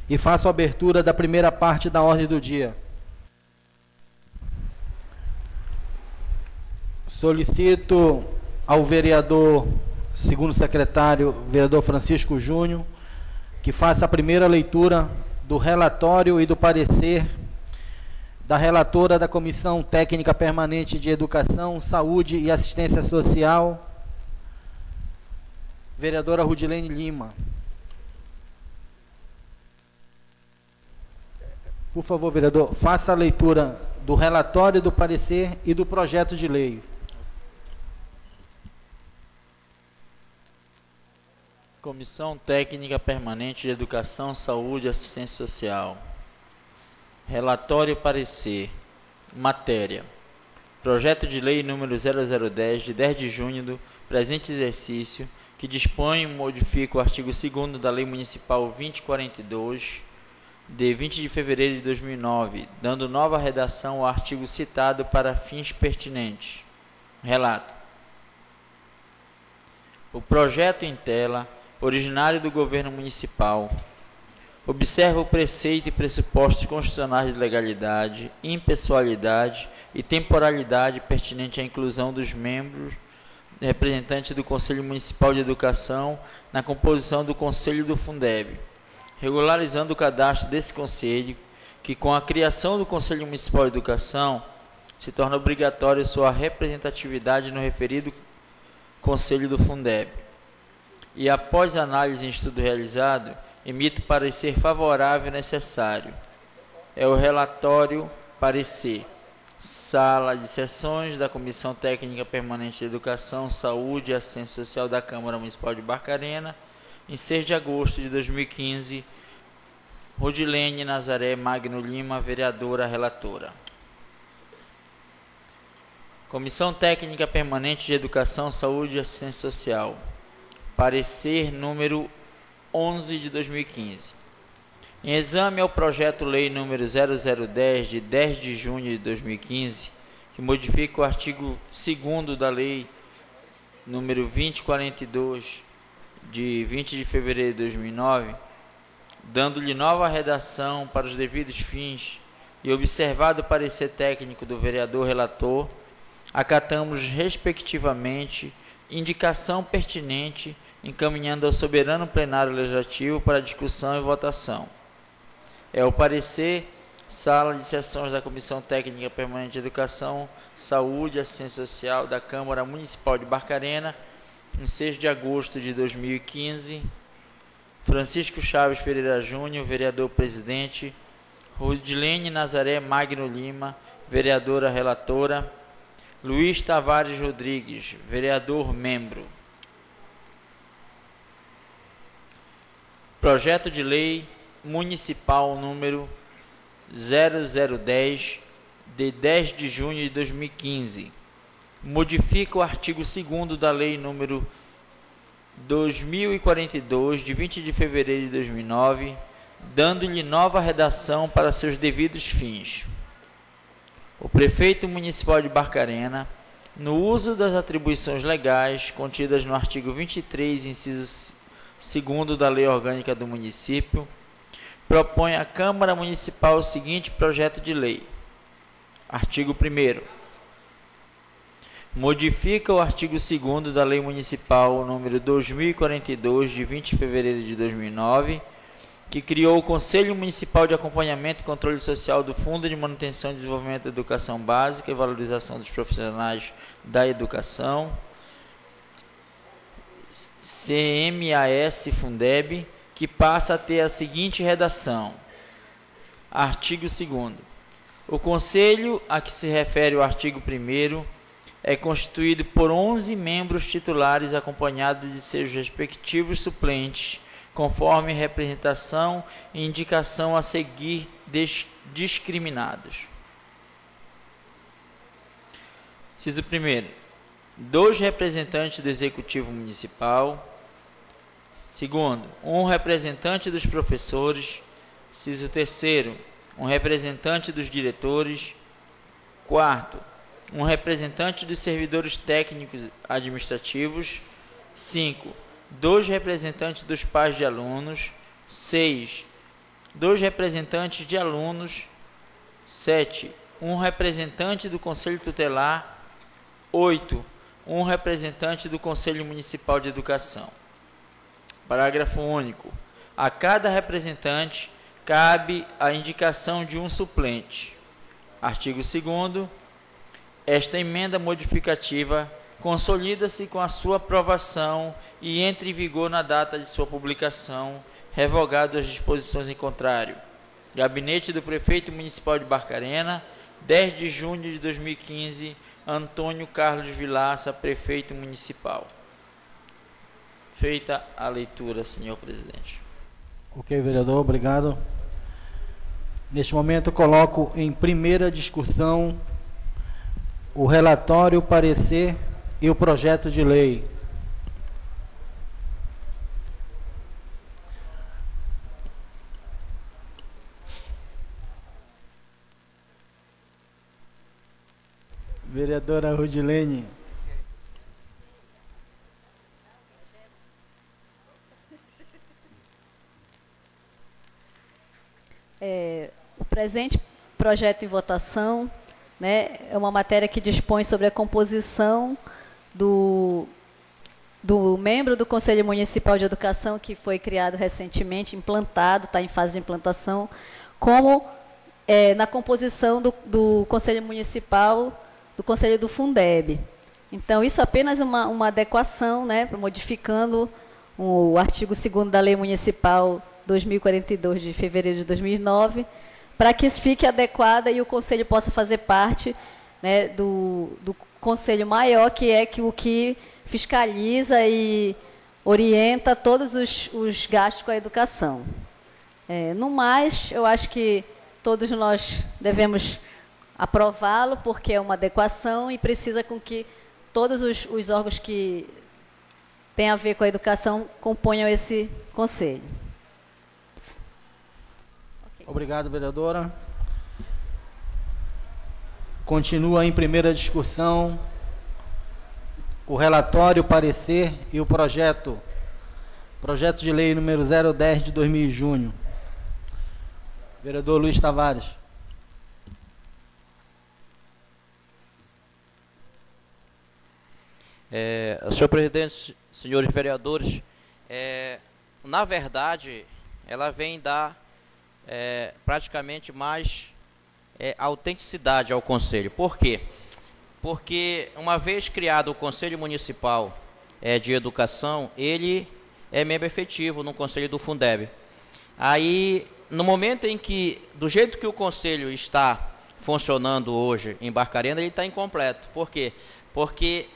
e faço a abertura da primeira parte da ordem do dia. Solicito ao vereador, segundo secretário, vereador Francisco Júnior, que faça a primeira leitura do relatório e do parecer da relatora da Comissão Técnica Permanente de Educação, Saúde e Assistência Social, vereadora Rudilene Lima. Por favor, vereador, faça a leitura do relatório, do parecer e do projeto de lei. Comissão Técnica Permanente de Educação, Saúde e Assistência Social. Relatório e parecer. Matéria. Projeto de lei número 0010, de 10 de junho do presente exercício, que dispõe e modifica o artigo 2º da Lei Municipal 2042, de 20 de fevereiro de 2009, dando nova redação ao artigo citado para fins pertinentes. Relato. O projeto em tela, originário do governo municipal, observa o preceito e pressupostos constitucionais de legalidade, impessoalidade e temporalidade pertinente à inclusão dos membros representantes do Conselho Municipal de Educação na composição do Conselho do Fundeb, regularizando o cadastro desse conselho, que com a criação do Conselho Municipal de Educação se torna obrigatório sua representatividade no referido Conselho do Fundeb. E após análise em estudo realizado, emito parecer favorável e necessário. É o relatório parecer. Sala de sessões da Comissão Técnica Permanente de Educação, Saúde e Assistência Social da Câmara Municipal de Barcarena, em 6 de agosto de 2015, Rudilene Nazaré Magno Lima, vereadora relatora. Comissão Técnica Permanente de Educação, Saúde e Assistência Social. Parecer número 11 de 2015. Em exame ao projeto-lei número 0010, de 10 de junho de 2015, que modifica o artigo 2º da Lei número 2042, de 20 de fevereiro de 2009, dando-lhe nova redação para os devidos fins e observado o parecer técnico do vereador relator, acatamos respectivamente indicação pertinente, encaminhando ao soberano plenário legislativo para discussão e votação. É o parecer, sala de sessões da Comissão Técnica Permanente de Educação, Saúde e Assistência Social da Câmara Municipal de Barcarena, em 6 de agosto de 2015, Francisco Chaves Pereira Júnior, vereador presidente, Rudilene Nazaré Magno Lima, vereadora relatora, Luiz Tavares Rodrigues, vereador membro. Projeto de Lei Municipal número 0010, de 10 de junho de 2015. Modifica o artigo 2º da Lei número 2042, de 20 de fevereiro de 2009, dando-lhe nova redação para seus devidos fins. O prefeito municipal de Barcarena, no uso das atribuições legais contidas no artigo 23, inciso 2º da Lei Orgânica do Município, propõe à Câmara Municipal o seguinte projeto de lei. Artigo 1º. Modifica o artigo 2º da Lei Municipal número 2042, de 20 de fevereiro de 2009, que criou o Conselho Municipal de Acompanhamento e Controle Social do Fundo de Manutenção e Desenvolvimento da Educação Básica e Valorização dos Profissionais da Educação, CMAS Fundeb, que passa a ter a seguinte redação. Artigo 2º. O Conselho a que se refere o artigo 1º é constituído por 11 membros titulares acompanhados de seus respectivos suplentes, conforme representação e indicação a seguir discriminados. Inciso 1º. 2 representantes do Executivo Municipal. 2º. 1 representante dos professores. Inciso 3º. 1 representante dos diretores. 4º. 1 representante dos servidores técnicos administrativos. 5. 2 representantes dos pais de alunos. 6. 2 representantes de alunos. 7. Um representante do Conselho Tutelar. 8. Um representante do Conselho Municipal de Educação. Parágrafo único. A cada representante cabe a indicação de um suplente. Artigo 2º. Esta emenda modificativa consolida-se com a sua aprovação e entra em vigor na data de sua publicação, revogado as disposições em contrário. Gabinete do Prefeito Municipal de Barcarena, 10 de junho de 2015, Antônio Carlos Vilaça, Prefeito Municipal. Feita a leitura, senhor presidente. Ok, vereador, obrigado. Neste momento, coloco em primeira discussão o relatório, o parecer e o projeto de lei. Vereadora Rudilene. O presente projeto em votação, né, é uma matéria que dispõe sobre a composição do membro do Conselho Municipal de Educação, que foi criado recentemente, implantado, está em fase de implantação, como na composição do Conselho Municipal, do Conselho do Fundeb. Então, isso é apenas uma adequação, né, modificando o artigo 2º da Lei Municipal 2042, de fevereiro de 2009, para que isso fique adequada e o Conselho possa fazer parte, né, do Conselho maior, que é o que fiscaliza e orienta todos os gastos com a educação. No mais, eu acho que todos nós devemos aprová-lo, porque é uma adequação e precisa com que todos os órgãos que têm a ver com a educação componham esse conselho. Obrigado, vereadora. Continua em primeira discussão o relatório, o parecer e o projeto de lei número 010 de 2000 junho. Vereador Luiz Tavares. Senhor presidente, senhores vereadores, na verdade, ela vem dar praticamente mais autenticidade ao Conselho. Por quê? Porque, uma vez criado o Conselho Municipal de Educação, ele é membro efetivo no Conselho do Fundeb. Aí, no momento em que, do jeito que o Conselho está funcionando hoje em Barcarena, ele está incompleto. Por quê? Porque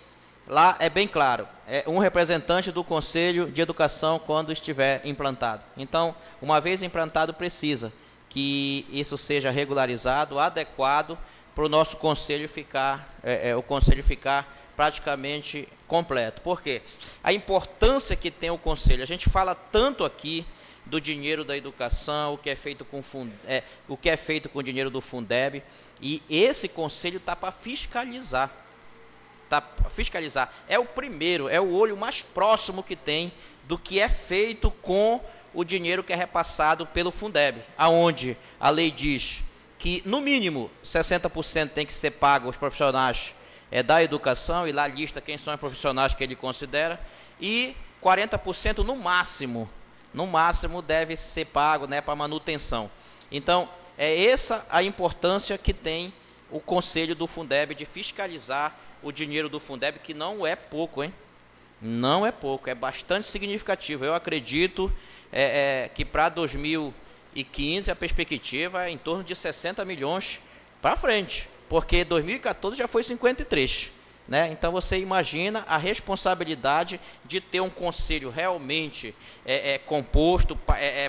lá é bem claro, é um representante do Conselho de Educação quando estiver implantado. Então, uma vez implantado, precisa que isso seja regularizado, adequado, para o nosso Conselho ficar, o Conselho ficar praticamente completo. Por quê? A importância que tem o Conselho. A gente fala tanto aqui do dinheiro da educação, o que é feito com o dinheiro do Fundeb, e esse Conselho está para fiscalizar. É o primeiro, é o olho mais próximo que tem do que é feito com o dinheiro que é repassado pelo Fundeb, aonde a lei diz que, no mínimo, 60% tem que ser pago aos profissionais da educação, e lá lista quem são os profissionais que ele considera, e 40% no máximo deve ser pago, né, para manutenção. Então, é essa a importância que tem o Conselho do Fundeb de fiscalizar o dinheiro do Fundeb, que não é pouco, hein? Não é pouco, é bastante significativo. Eu acredito que para 2015 a perspectiva é em torno de 60 milhões para frente, porque 2014 já foi 53, né? Então você imagina a responsabilidade de ter um conselho realmente composto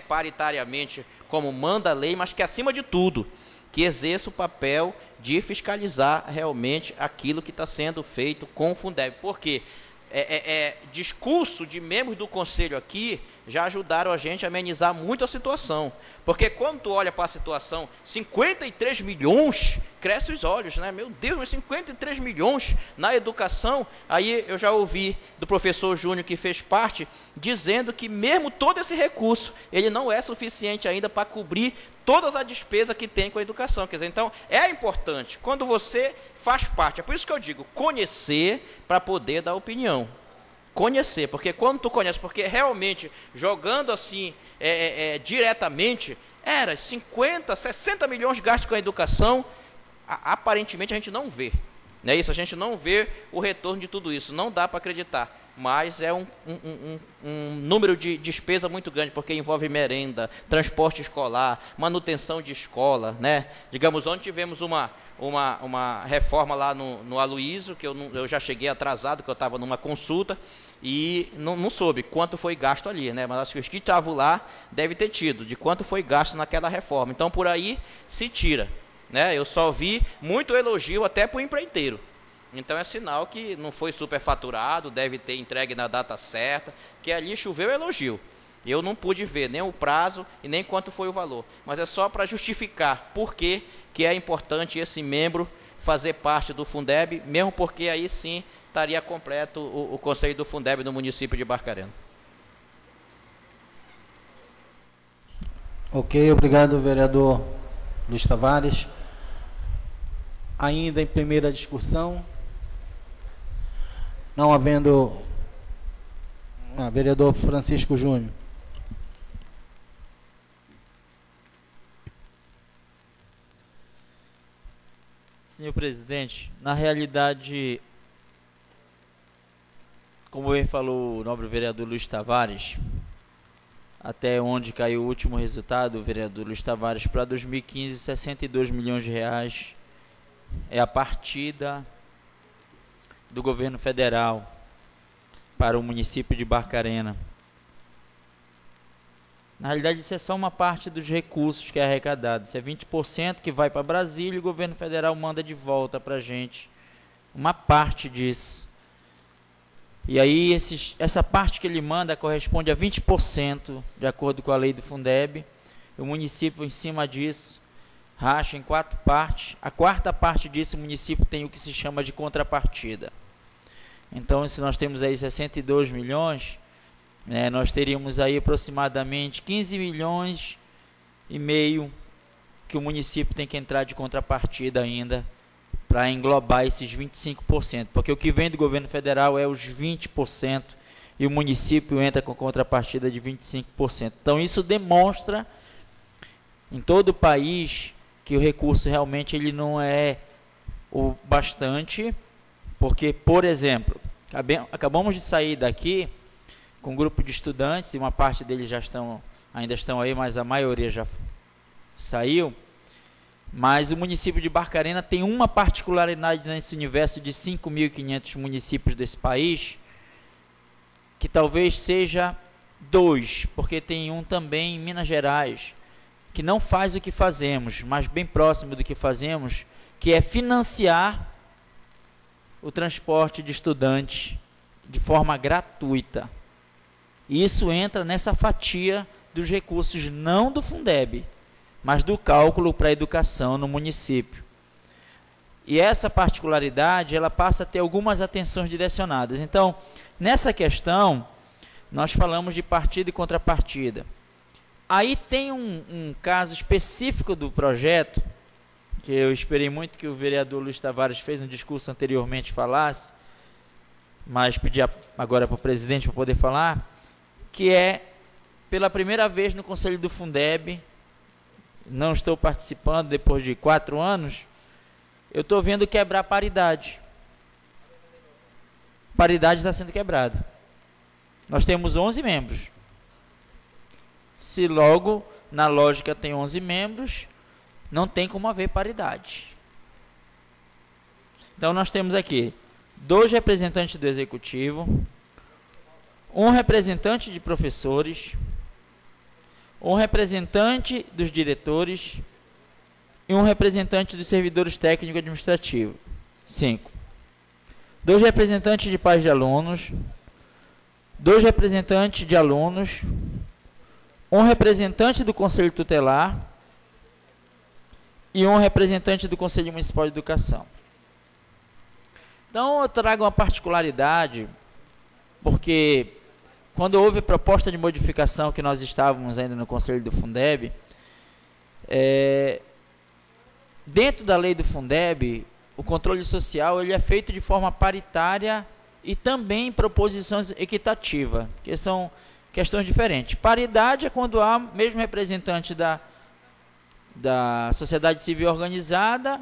paritariamente, como manda a lei, mas que, acima de tudo, que exerça o papel de fiscalizar realmente aquilo que está sendo feito com o Fundeb. Porque discurso de membros do Conselho aqui já ajudaram a gente a amenizar muito a situação. Porque quando tu olha para a situação, 53 milhões, cresce os olhos, né? Meu Deus, mas 53 milhões na educação. Aí eu já ouvi do professor Júnior, que fez parte, dizendo que mesmo todo esse recurso, ele não é suficiente ainda para cobrir todas as despesas que tem com a educação. Quer dizer, então, é importante, quando você faz parte, é por isso que eu digo, conhecer para poder dar opinião. Conhecer, porque quando tu conhece, porque realmente, jogando assim, diretamente, era 50, 60 milhões de gastos com a educação, aparentemente a gente não vê. Não é isso? A gente não vê o retorno de tudo isso, não dá para acreditar. Mas é um número de despesa muito grande, porque envolve merenda, transporte escolar, manutenção de escola, né? Digamos, ontem tivemos uma reforma lá no Aloysio, que eu já cheguei atrasado, que eu estava numa consulta, e não soube quanto foi gasto ali, né? Mas acho que os que estavam lá devem ter tido, de quanto foi gasto naquela reforma. Então, por aí se tira, né? Eu só vi muito elogio até para o empreiteiro. Então é sinal que não foi superfaturado, deve ter entregue na data certa, que ali choveu elogio. Eu não pude ver nem o prazo e nem quanto foi o valor, mas é só para justificar por que é importante esse membro fazer parte do Fundeb, mesmo porque aí sim estaria completo o conselho do Fundeb no município de Barcarena. Ok, obrigado, vereador Luiz Tavares. Ainda em primeira discussão, não havendo, vereador Francisco Júnior. Senhor presidente, na realidade, como bem falou o nobre vereador Luiz Tavares, até onde caiu o último resultado, o vereador Luiz Tavares, para 2015, 62 milhões de reais é a partida do governo federal para o município de Barcarena. Na realidade, isso é só uma parte dos recursos que é arrecadado. Isso é 20% que vai para Brasília e o governo federal manda de volta para a gente uma parte disso. E aí, essa parte que ele manda corresponde a 20%, de acordo com a lei do Fundeb. O município, em cima disso, racha em 4 partes. A quarta parte disso, o município tem o que se chama de contrapartida. Então, se nós temos aí 62 milhões, nós teríamos aí aproximadamente 15 milhões e meio que o município tem que entrar de contrapartida ainda para englobar esses 25%, porque o que vem do governo federal é os 20% e o município entra com contrapartida de 25%. Então isso demonstra em todo o país que o recurso realmente ele não é o bastante, porque, por exemplo, acabamos de sair daqui com um grupo de estudantes, e uma parte deles ainda estão aí, mas a maioria já saiu. Mas o município de Barcarena tem uma particularidade nesse universo de 5.500 municípios desse país, que talvez seja 2, porque tem um também em Minas Gerais, que não faz o que fazemos, mas bem próximo do que fazemos, que é financiar o transporte de estudantes de forma gratuita. E isso entra nessa fatia dos recursos não do Fundeb, mas do cálculo para a educação no município. E essa particularidade, ela passa a ter algumas atenções direcionadas. Então, nessa questão, nós falamos de partida e contrapartida. Aí tem um caso específico do projeto, que eu esperei muito que o vereador Luiz Tavares fez um discurso anteriormente falasse, mas pedi agora para o presidente para poder falar, que é, pela primeira vez no Conselho do Fundeb, não estou participando depois de 4 anos, eu estou vendo quebrar paridade. Paridade está sendo quebrada. Nós temos 11 membros. Se logo, na lógica, tem 11 membros, não tem como haver paridade. Então, nós temos aqui 2 representantes do Executivo, 1 representante de professores, 1 representante dos diretores e 1 representante dos servidores técnico-administrativos. 5. 2 representantes de pais de alunos, 2 representantes de alunos, um representante do Conselho Tutelar e um representante do Conselho Municipal de Educação. Então, eu trago uma particularidade, porque quando houve proposta de modificação, que nós estávamos ainda no Conselho do Fundeb, dentro da lei do Fundeb, o controle social ele é feito de forma paritária e também proposições equitativas, que são questões diferentes. Paridade é quando há mesmo representante da sociedade civil organizada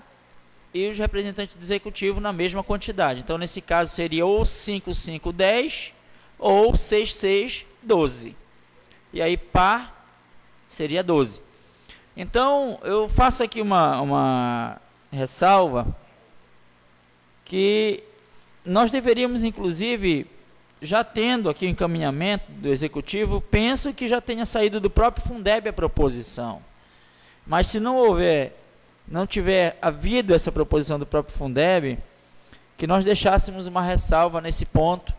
e os representantes do executivo na mesma quantidade. Então, nesse caso, seria ou 5, 5, 10 ou 6, 6, 12. E aí, par seria 12. Então, eu faço aqui uma ressalva que nós deveríamos, inclusive, já tendo aqui o encaminhamento do executivo, penso que já tenha saído do próprio Fundeb a proposição. Mas se não tiver havido essa proposição do próprio Fundeb, que nós deixássemos uma ressalva nesse ponto,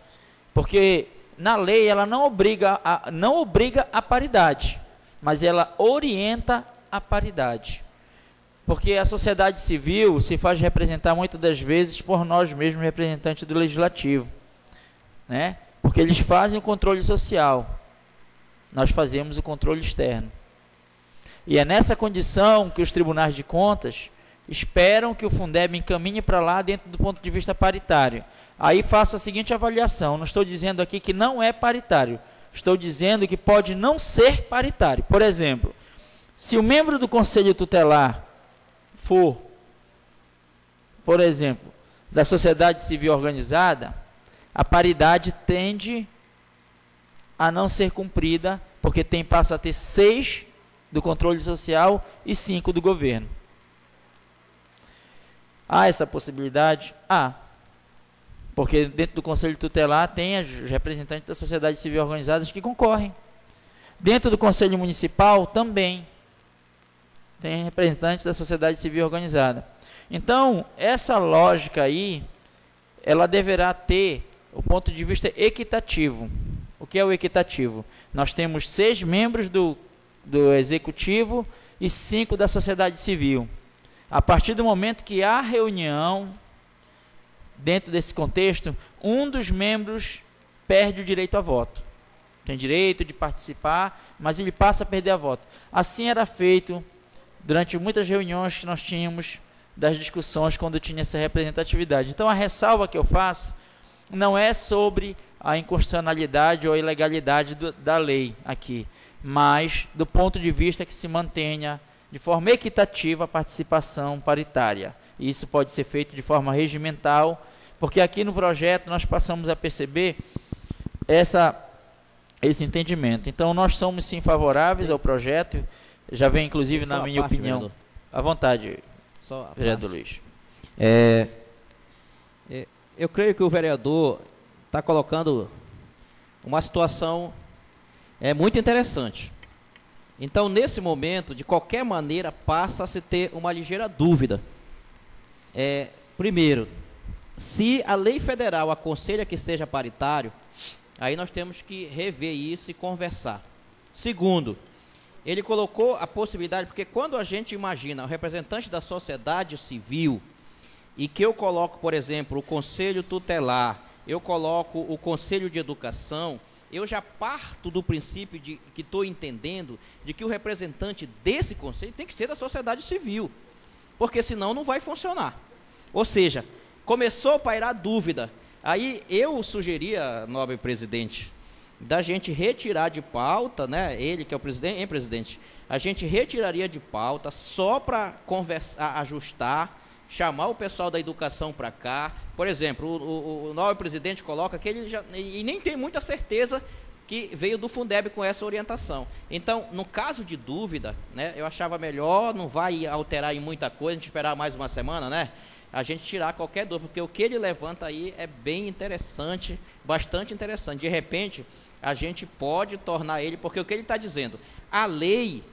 porque na lei ela não obriga a paridade, mas ela orienta a paridade. Porque a sociedade civil se faz representar muitas das vezes por nós mesmos, representantes do legislativo, né? Porque eles fazem o controle social, nós fazemos o controle externo. E é nessa condição que os tribunais de contas esperam que o Fundeb encaminhe para lá dentro do ponto de vista paritário. Aí faço a seguinte avaliação, não estou dizendo aqui que não é paritário, estou dizendo que pode não ser paritário. Por exemplo, se o membro do Conselho Tutelar for, por exemplo, da sociedade civil organizada, a paridade tende a não ser cumprida, porque passa a ter 6 do controle social e 5 do governo. Há essa possibilidade? Há. Porque dentro do Conselho Tutelar tem os representantes da sociedade civil organizada que concorrem. Dentro do Conselho Municipal também tem representantes da sociedade civil organizada. Então, essa lógica aí, ela deverá ter o ponto de vista equitativo. O que é o equitativo? Nós temos 6 membros do executivo e 5 da sociedade civil. A partir do momento que há reunião, dentro desse contexto, um dos membros perde o direito a voto. Tem direito de participar, mas ele passa a perder a voto. Assim era feito durante muitas reuniões que nós tínhamos das discussões quando tinha essa representatividade. Então, a ressalva que eu faço não é sobre a inconstitucionalidade ou a ilegalidade da lei aqui, mas do ponto de vista que se mantenha de forma equitativa a participação paritária. E isso pode ser feito de forma regimental, porque aqui no projeto nós passamos a perceber esse entendimento. Então, nós somos sim favoráveis ao projeto, já vem inclusive na minha opinião. Vereador. À vontade, vereador Luiz. Eu creio que o vereador está colocando uma situação muito interessante. Então, nesse momento, de qualquer maneira, passa a se ter uma ligeira dúvida. Primeiro, se a lei federal aconselha que seja paritário, aí nós temos que rever isso e conversar. Segundo, ele colocou a possibilidade, porque quando a gente imagina o representante da sociedade civil, e que eu coloco, por exemplo, o Conselho Tutelar, eu coloco o Conselho de Educação, eu já parto do princípio que estou entendendo de que o representante desse conselho tem que ser da sociedade civil, porque senão não vai funcionar. Ou seja, começou a pairar dúvida. Aí eu sugeria, nobre presidente, da gente retirar de pauta, né, ele que é o presidente, presidente, a gente retiraria de pauta só para conversar, ajustar, chamar o pessoal da educação para cá. Por exemplo, o novo presidente coloca que ele já e nem tem muita certeza que veio do Fundeb com essa orientação. Então, no caso de dúvida, né, eu achava melhor, não vai alterar em muita coisa, a gente esperar mais uma semana, né? A gente tirar qualquer dúvida, porque o que ele levanta aí é bem interessante, bastante interessante. De repente, a gente pode tornar ele, porque o que ele está dizendo, a lei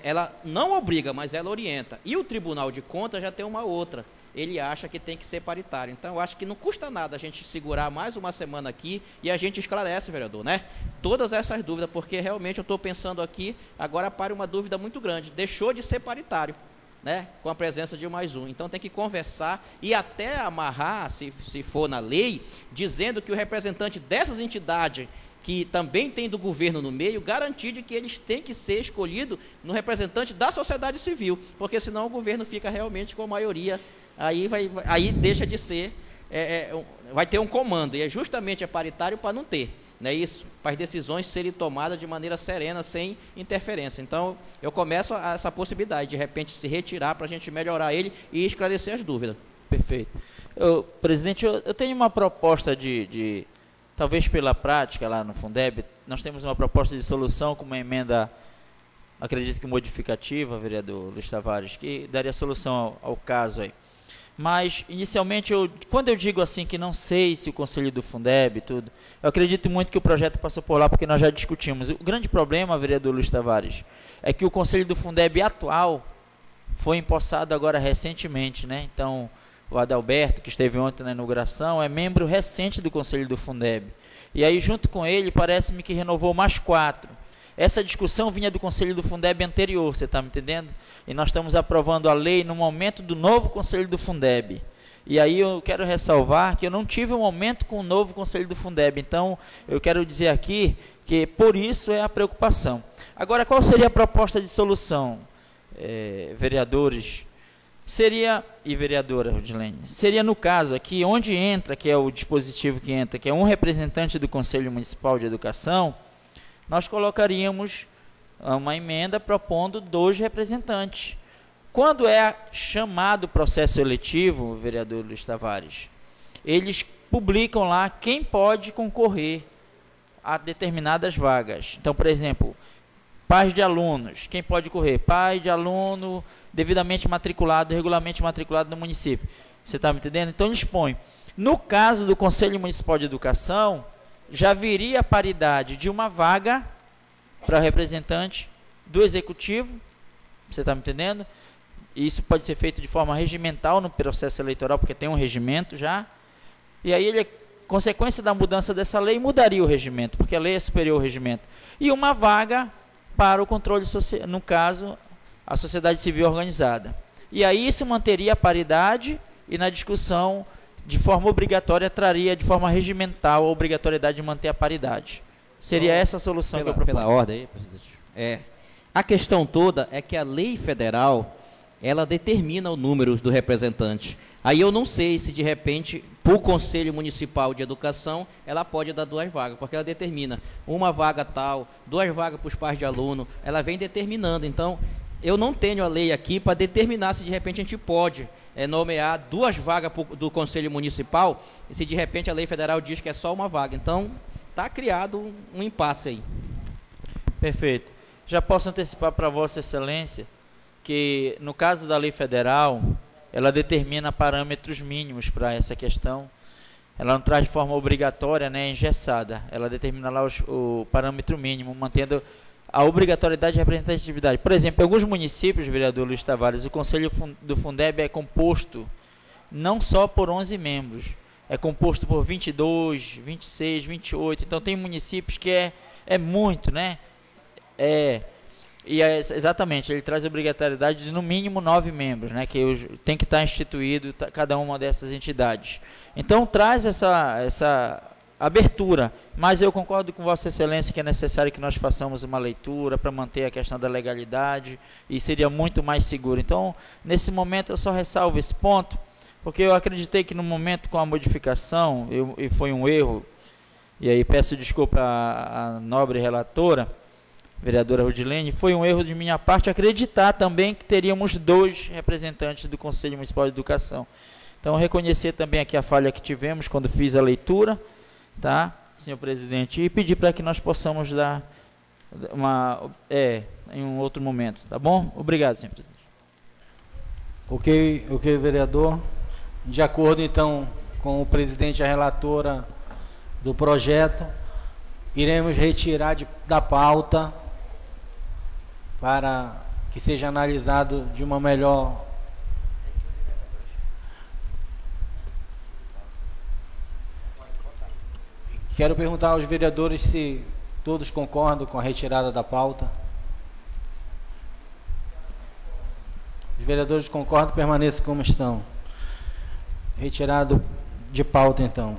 ela não obriga, mas ela orienta. E o Tribunal de Contas já tem uma outra. ele acha que tem que ser paritário. Então, eu acho que não custa nada a gente segurar mais uma semana aqui e a gente esclarece, vereador, né? Todas essas dúvidas, porque realmente eu estou pensando aqui, agora para uma dúvida muito grande. Deixou de ser paritário, né? Com a presença de mais um. Então, tem que conversar e até amarrar, se for na lei, dizendo que o representante dessas entidades que também tem do governo no meio, garantir de que eles têm que ser escolhidos no representante da sociedade civil, porque senão o governo fica realmente com a maioria, aí deixa de ser, vai ter um comando, e é justamente paritário para não ter, né, isso, para as decisões serem tomadas de maneira serena, sem interferência. Então, eu começo essa possibilidade, de repente se retirar para a gente melhorar ele e esclarecer as dúvidas. Perfeito. Presidente, eu tenho uma proposta talvez pela prática lá no Fundeb, nós temos uma proposta de solução com uma emenda, acredito que modificativa, vereador Luiz Tavares, que daria solução ao caso aí. Mas, inicialmente, quando eu digo assim que não sei se o Conselho do Fundeb, tudo, eu acredito muito que o projeto passou por lá, porque nós já discutimos. O grande problema, vereador Luiz Tavares, é que o Conselho do Fundeb atual foi empossado agora recentemente, né? Então, o Adalberto, que esteve ontem na inauguração, é membro recente do Conselho do Fundeb. E aí, junto com ele, parece-me que renovou mais 4. Essa discussão vinha do Conselho do Fundeb anterior, você está me entendendo? E nós estamos aprovando a lei no momento do novo Conselho do Fundeb. E aí eu quero ressalvar que eu não tive um momento com o novo Conselho do Fundeb. Então, eu quero dizer aqui que por isso é a preocupação. Agora, qual seria a proposta de solução, vereadores? Seria, e vereadora Rodilene, seria no caso aqui, onde entra, que é o dispositivo que entra, que é um representante do Conselho Municipal de Educação, nós colocaríamos uma emenda propondo 2 representantes. Quando é chamado o processo eletivo, vereador Luiz Tavares, eles publicam lá quem pode concorrer a determinadas vagas. Então, por exemplo, pais de alunos, quem pode correr? Pai de aluno devidamente matriculado, regularmente matriculado no município. Você está me entendendo? Então, eles põem. No caso do Conselho Municipal de Educação, já viria a paridade de uma vaga para representante do Executivo. Você está me entendendo? E isso pode ser feito de forma regimental no processo eleitoral, porque tem um regimento já. E aí, consequência da mudança dessa lei, mudaria o regimento, porque a lei é superior ao regimento. E uma vaga para o controle social, no caso, a sociedade civil organizada. E aí isso manteria a paridade e na discussão, de forma obrigatória, traria de forma regimental a obrigatoriedade de manter a paridade. Seria essa a solução que eu proponho. Pela ordem aí, presidente. A questão toda é que a lei federal, ela determina o número do representante. Aí eu não sei se de repente, para o Conselho Municipal de Educação, ela pode dar 2 vagas, porque ela determina uma vaga tal, 2 vagas para os pais de aluno, ela vem determinando. Então, eu não tenho a lei aqui para determinar se de repente a gente pode nomear 2 vagas do Conselho Municipal, e se de repente a lei federal diz que é só uma vaga. Então, está criado um impasse aí. Perfeito. Já posso antecipar para Vossa Excelência que, no caso da lei federal, ela determina parâmetros mínimos para essa questão. Ela não traz de forma obrigatória, né, engessada. Ela determina lá o parâmetro mínimo, mantendo a obrigatoriedade de representatividade. Por exemplo, em alguns municípios, vereador Luiz Tavares, o Conselho do Fundeb é composto não só por 11 membros, é composto por 22, 26, 28. Então, tem municípios que é muito, né? Exatamente, ele traz a obrigatoriedade de no mínimo 9 membros, né, que tem que estar instituído cada uma dessas entidades. Então traz essa abertura, mas eu concordo com Vossa Excelência que é necessário que nós façamos uma leitura para manter a questão da legalidade e seria muito mais seguro. Então, nesse momento eu só ressalvo esse ponto, porque eu acreditei que no momento com a modificação, e foi um erro, e aí peço desculpa à nobre relatora, vereadora Rodilene, foi um erro de minha parte acreditar também que teríamos 2 representantes do Conselho Municipal de Educação. Então, reconhecer também aqui a falha que tivemos quando fiz a leitura, tá, senhor presidente, e pedir para que nós possamos dar em um outro momento, tá bom? Obrigado, senhor presidente. Ok, vereador. De acordo, então, com o presidente e a relatora do projeto, iremos retirar da pauta para que seja analisado de uma melhor Quero perguntar aos vereadores se todos concordam com a retirada da pauta. Os vereadores concordam, permaneçam como estão. Retirado de pauta, então.